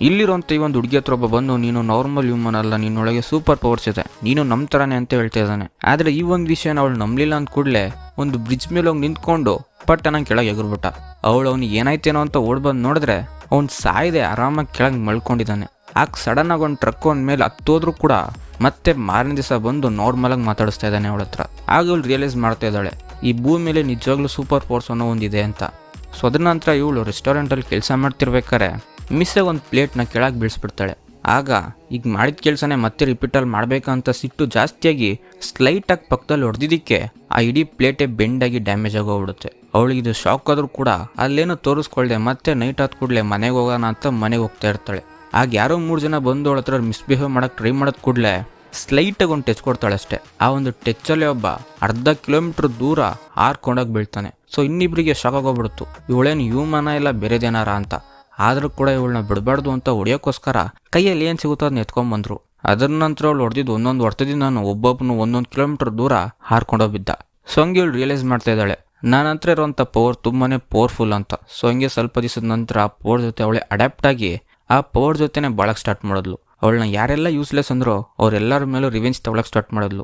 ಇಲ್ಲಿರುವಂಥ ಈ ಒಂದು ಹುಡುಗಿ ಹತ್ರ ಒಬ್ಬ ಬಂದು ನೀನು ನಾರ್ಮಲ್ ಹ್ಯೂಮನ್ ಅಲ್ಲ, ನಿನ್ನೊಳಗೆ ಸೂಪರ್ ಪವರ್ಸ್ ಇದೆ, ನೀನು ನಂಬ್ತಾನೆ ಅಂತ ಹೇಳ್ತಾ ಇದ್ದಾನೆ. ಆದರೆ ಈ ಒಂದು ವಿಷಯನ ಅವಳು ನಂಬಲಿಲ್ಲ ಅಂದ ಕೂಡಲೇ ಒಂದು ಬ್ರಿಡ್ಜ್ ಮೇಲೆ ಹೋಗಿ ನಿಂತ್ಕೊಂಡು ಪಟ್ಟ ನಂಗೆ ಕೆಳಗೆ ಎಗರ್ಬಿಟ್ಟ. ಅವ್ನಿಗೆ ಏನಾಯ್ತೇನೋ ಅಂತ ಓಡ್ ಬಂದು ನೋಡಿದ್ರೆ ಅವ್ನು ಸಾಯ್ದೆ ಆರಾಮಾಗಿ ಕೆಳಗೆ ಮಲ್ಕೊಂಡಿದ್ದಾನೆ. ಆಗ ಸಡನ್ ಆಗಿ ಒಂದು ಟ್ರಕ್ ಅವನ ಮೇಲೆ ಹತ್ತೋದ್ರೂ ಕೂಡ ಮತ್ತೆ ಮಾರನೇ ದಿವಸ ಬಂದು ನಾರ್ಮಲ್ ಆಗಿ ಮಾತಾಡಿಸ್ತಾ ಇದ್ದಾನೆ ಅವಳ ಹತ್ರ. ಆಗ ಇವಳು ರಿಯಲೈಸ್ ಮಾಡ್ತಾ ಇದ್ದಾಳೆ ಈ ಭೂಮಿ ಮೇಲೆ ನಿಜವಾಗ್ಲೂ ಸೂಪರ್ ಪವರ್ಸ್ ಅನ್ನೋ ಒಂದಿದೆ ಅಂತ. ಸೊ ಅದ್ರ ನಂತರ ಇವಳು ರೆಸ್ಟೋರೆಂಟಲ್ಲಿ ಕೆಲಸ ಮಾಡ್ತಿರ್ಬೇಕಾರೆ ಮಿಸ್ಸಾಗಿ ಒಂದು ಪ್ಲೇಟ್ನ ಕೆಳಗೆ ಬೀಳಿಸ್ಬಿಡ್ತಾಳೆ. ಆಗ ಈಗ ಮಾಡಿದ ಕೆಲಸನೇ ಮತ್ತೆ ರಿಪೀಟಲ್ಲಿ ಮಾಡಬೇಕಂತ ಸಿಟ್ಟು ಜಾಸ್ತಿಯಾಗಿ ಸ್ಲೈಟಾಗಿ ಪಕ್ಕದಲ್ಲಿ ಹೊಡೆದಿದ್ದಕ್ಕೆ ಆ ಇಡೀ ಪ್ಲೇಟೇ ಬೆಂಡಾಗಿ ಡ್ಯಾಮೇಜ್ ಆಗೋಗ್ಬಿಡುತ್ತೆ. ಅವಳಿಗೆ ಇದು ಶಾಕ್ ಆದರೂ ಕೂಡ ಅಲ್ಲೇನೋ ತೋರಿಸ್ಕೊಳ್ದೆ ಮತ್ತೆ ನೈಟ್ ಆದ ಕೂಡಲೇ ಮನೆಗೆ ಹೋಗೋಣ ಅಂತ ಮನೆಗೆ ಹೋಗ್ತಾ ಇರ್ತಾಳೆ. ಆಗ ಯಾರೋ 3 ಜನ ಬಂದು ಅವಳ ಹತ್ರ ಮಿಸ್ಬಿಹೇವ್ ಮಾಡೋಕ್ಕೆ ಟ್ರೈ ಮಾಡೋದು ಕೂಡಲೇ ಸ್ಲೈಟಾಗಿ ಒಂದು ಟಚ್ ಕೊಡ್ತಾಳೆ ಅಷ್ಟೇ. ಆ ಒಂದು ಟಚ್ಚಲ್ಲಿ ಒಬ್ಬ ಅರ್ಧ ಕಿಲೋಮೀಟ್ರ್ ದೂರ ಹಾರ್ಕೊಂಡೋಗಿ ಬೀಳ್ತಾನೆ. ಸೊ ಇನ್ನಿಬ್ಬರಿಗೆ ಶಾಕ್ ಆಗೋಗ್ಬಿಡ್ತು, ಇವಳೇನು ಹ್ಯೂಮನ ಇಲ್ಲ ಬೇರೆದೇನಾರ ಅಂತ. ಆದರೂ ಕೂಡ ಇವಳನ್ನ ಬಿಡಬಾರ್ದು ಅಂತ ಹೊಡಿಯೋಕ್ಕೋಸ್ಕರ ಕೈಯಲ್ಲಿ ಏನು ಸಿಗುತ್ತೋ ಅದನ್ನ ಎತ್ಕೊಂಡ್ಬಂದ್ರು. ಅದರ ನಂತರ ಅವಳು ಹೊಡೆದಿದ್ದು ಒಂದೊಂದು ಹೊಡೆದಿದ್ದು ನಾನು ಒಬ್ಬೊಬ್ಬನು 1 ಕಿಲೋಮೀಟ್ರ್ ದೂರ ಹಾರ್ಕೊಂಡೋಗಿದ್ದ. ಸೊ ಹಂಗೆ ಇವಳು ರಿಯಲೈಸ್ ಮಾಡ್ತಾ ಇದ್ದಾಳೆ ನನ್ನ ಹತ್ರ ಇರೋಂಥ ಪವರ್ ತುಂಬಾ ಪವರ್ಫುಲ್ ಅಂತ. ಸೊ ಹಂಗೆ ಸ್ವಲ್ಪ ದಿವಸದ ನಂತರ ಆ ಪವರ್ ಜೊತೆ ಅವಳೆ ಅಡ್ಯಾಪ್ಟ್ ಆಗಿ ಆ ಪವರ್ ಜೊತೆನೇ ಬಾಳಕ್ಕೆ ಸ್ಟಾರ್ಟ್ ಮಾಡಿದ್ಲು. ಅವಳನ್ನ ಯಾರೆಲ್ಲ ಯೂಸ್ಲೆಸ್ ಅಂದ್ರೋ ಅವರೆಲ್ಲರ ಮೇಲೂ ರಿವೆಂಜ್ ತಗೊಳಕ್ಕೆ ಸ್ಟಾರ್ಟ್ ಮಾಡಿದ್ಲು.